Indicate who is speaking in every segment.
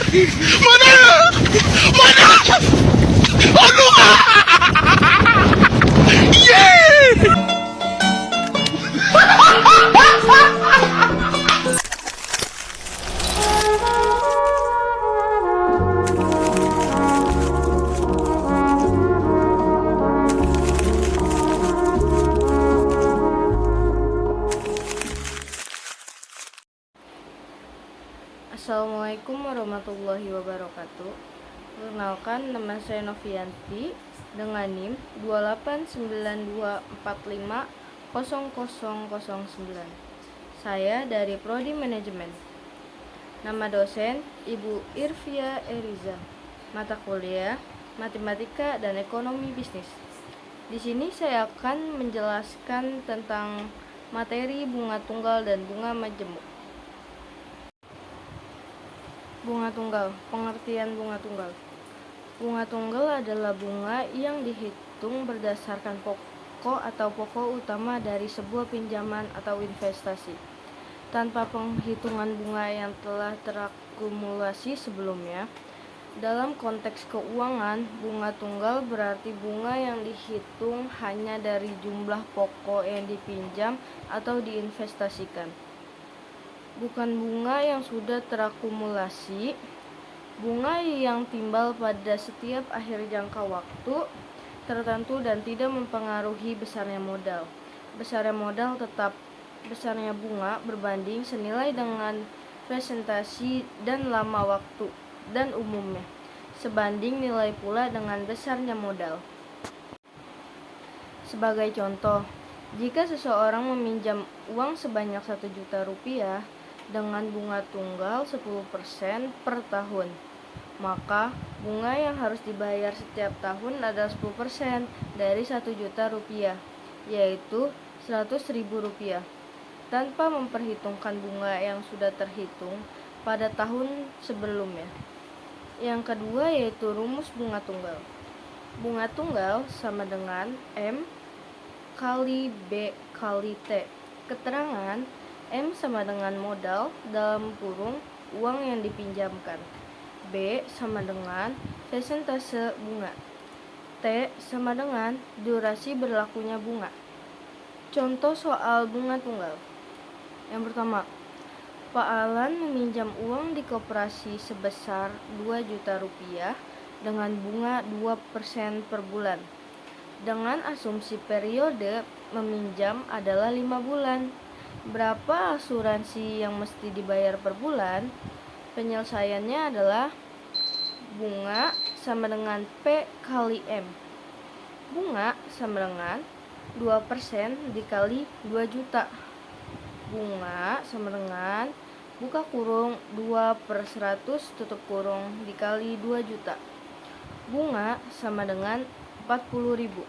Speaker 1: Mana? Mana? Aduh! Yeay!
Speaker 2: Assalamualaikum warahmatullahi wabarakatuh. Perkenalkan, nama saya Novianti dengan NIM 28924500009. Saya dari Prodi Manajemen. Nama dosen Ibu Irvia Eriza. Mata kuliah Matematika dan Ekonomi Bisnis. Di sini saya akan menjelaskan tentang materi bunga tunggal dan bunga majemuk. Bunga tunggal, pengertian bunga tunggal. Bunga tunggal adalah bunga yang dihitung berdasarkan pokok atau pokok utama dari sebuah pinjaman atau investasi, tanpa penghitungan bunga yang telah terakumulasi sebelumnya. Dalam konteks keuangan, bunga tunggal berarti bunga yang dihitung hanya dari jumlah pokok yang dipinjam atau diinvestasikan, bukan bunga yang sudah terakumulasi. Bunga yang timbal pada setiap akhir jangka waktu tertentu dan tidak mempengaruhi besarnya modal. Besarnya modal tetap besarnya bunga berbanding senilai dengan presentasi dan lama waktu, dan umumnya sebanding nilai pula dengan besarnya modal. Sebagai contoh, jika seseorang meminjam uang sebanyak 1 juta rupiah dengan bunga tunggal 10% per tahun, maka bunga yang harus dibayar setiap tahun adalah 10% dari 1 juta rupiah, yaitu 100.000 rupiah, tanpa memperhitungkan bunga yang sudah terhitung pada tahun sebelumnya. Yang kedua yaitu rumus bunga tunggal. Bunga tunggal sama dengan M kali B kali T. Keterangan M sama dengan modal dalam kurung uang yang dipinjamkan. B sama dengan persentase bunga. T sama dengan durasi berlakunya bunga. Contoh soal bunga tunggal. Yang pertama, Pak Alan meminjam uang di koperasi sebesar 2 juta rupiah dengan bunga 2% per bulan. Dengan asumsi periode meminjam adalah 5 bulan. Berapa asuransi yang mesti dibayar per bulan? Penyelesaiannya adalah bunga sama dengan P kali M. Bunga sama dengan 2% dikali 2 juta. Bunga sama dengan buka kurung 2/100 tutup kurung dikali 2 juta. Bunga sama dengan 40.000.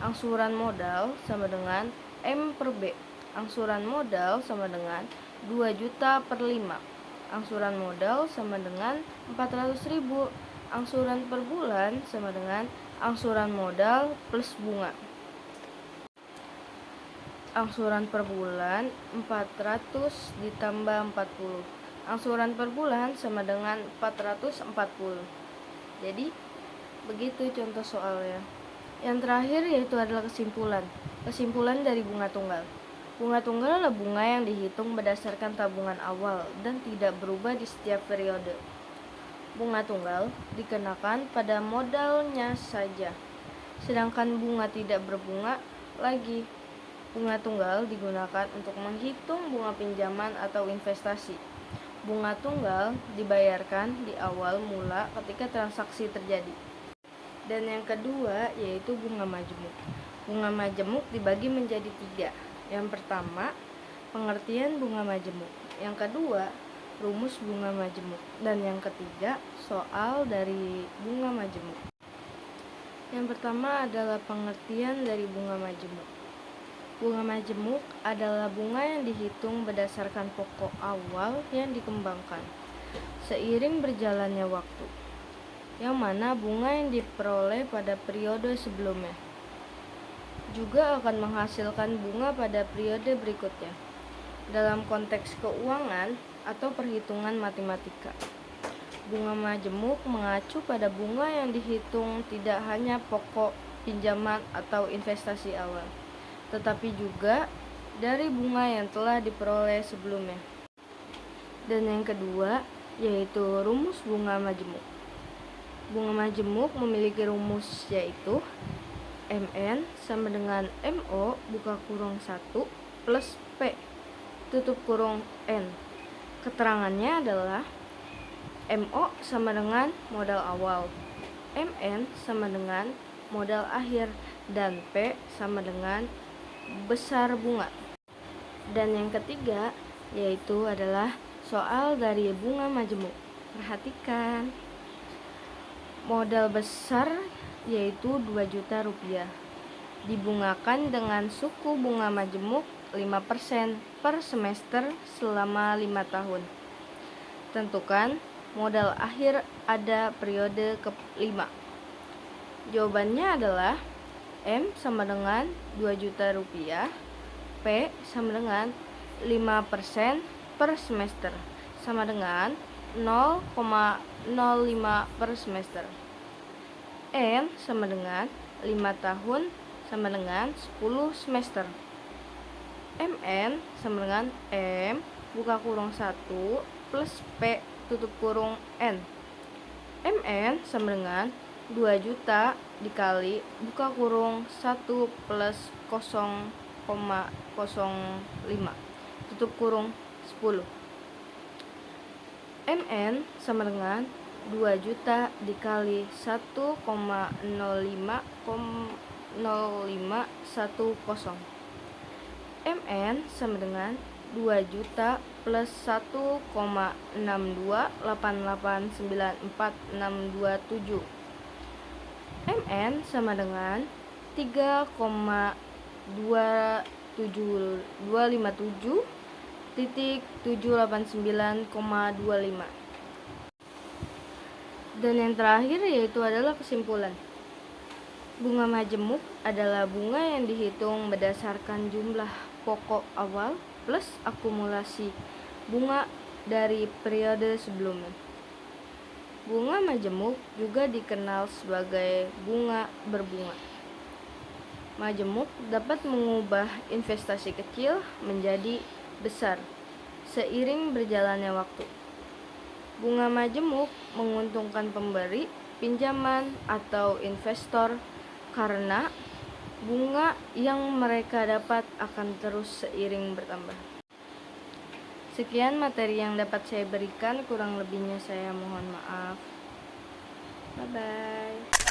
Speaker 2: Angsuran modal sama dengan M per B. Angsuran modal sama dengan 2 juta per 5. Angsuran modal sama dengan 400.000. Angsuran per bulan sama dengan angsuran modal plus bunga. Angsuran per bulan 400 ditambah 40. Angsuran per bulan sama dengan 440. Jadi begitu contoh soalnya. Yang terakhir yaitu adalah kesimpulan. Kesimpulan dari bunga tunggal. Bunga tunggal adalah bunga yang dihitung berdasarkan tabungan awal dan tidak berubah di setiap periode. Bunga tunggal dikenakan pada modalnya saja, sedangkan bunga tidak berbunga lagi. Bunga tunggal digunakan untuk menghitung bunga pinjaman atau investasi. Bunga tunggal dibayarkan di awal mula ketika transaksi terjadi. Dan yang kedua yaitu bunga majemuk. Bunga majemuk dibagi menjadi 3. Yang pertama, pengertian bunga majemuk. Yang kedua, rumus bunga majemuk. Dan yang ketiga, soal dari bunga majemuk. Yang pertama adalah pengertian dari bunga majemuk. Bunga majemuk adalah bunga yang dihitung berdasarkan pokok awal yang dikembangkan seiring berjalannya waktu, yang mana bunga yang diperoleh pada periode sebelumnya juga akan menghasilkan bunga pada periode berikutnya dalam konteks keuangan atau perhitungan matematika. Bunga majemuk mengacu pada bunga yang dihitung tidak hanya pokok pinjaman atau investasi awal, tetapi juga dari bunga yang telah diperoleh sebelumnya. Dan yang kedua, yaitu rumus bunga majemuk. Bunga majemuk memiliki rumus yaitu MN sama dengan MO buka kurung 1 plus P tutup kurung N. Keterangannya adalah MO sama dengan modal awal, MN sama dengan modal akhir, dan P sama dengan besar bunga. Dan yang ketiga yaitu adalah soal dari bunga majemuk. Perhatikan, modal besar yaitu 2 juta rupiah dibungakan dengan suku bunga majemuk 5% per semester selama 5 tahun. Tentukan modal akhir ada periode ke-5. Jawabannya adalah M sama dengan 2 juta rupiah, P sama dengan 5% per semester, sama dengan 0,05 per semester. N sama dengan 5 tahun sama dengan 10 semester. MN sama dengan M buka kurung 1 plus P tutup kurung N. MN sama dengan 2 juta dikali buka kurung 1 plus 0,05 tutup kurung 10. MN sama dengan 2 juta dikali 1,05,0510. MN sama dengan 2 juta plus 1,62889467. MN sama dengan 3,257.789,25. Dan yang terakhir yaitu adalah kesimpulan. Bunga majemuk adalah bunga yang dihitung berdasarkan jumlah pokok awal plus akumulasi bunga dari periode sebelumnya. Bunga majemuk juga dikenal sebagai bunga berbunga. Majemuk dapat mengubah investasi kecil menjadi besar seiring berjalannya waktu. Bunga majemuk menguntungkan pemberi pinjaman atau investor karena bunga yang mereka dapat akan terus seiring bertambah. Sekian materi yang dapat saya berikan, kurang lebihnya saya mohon maaf. Bye-bye.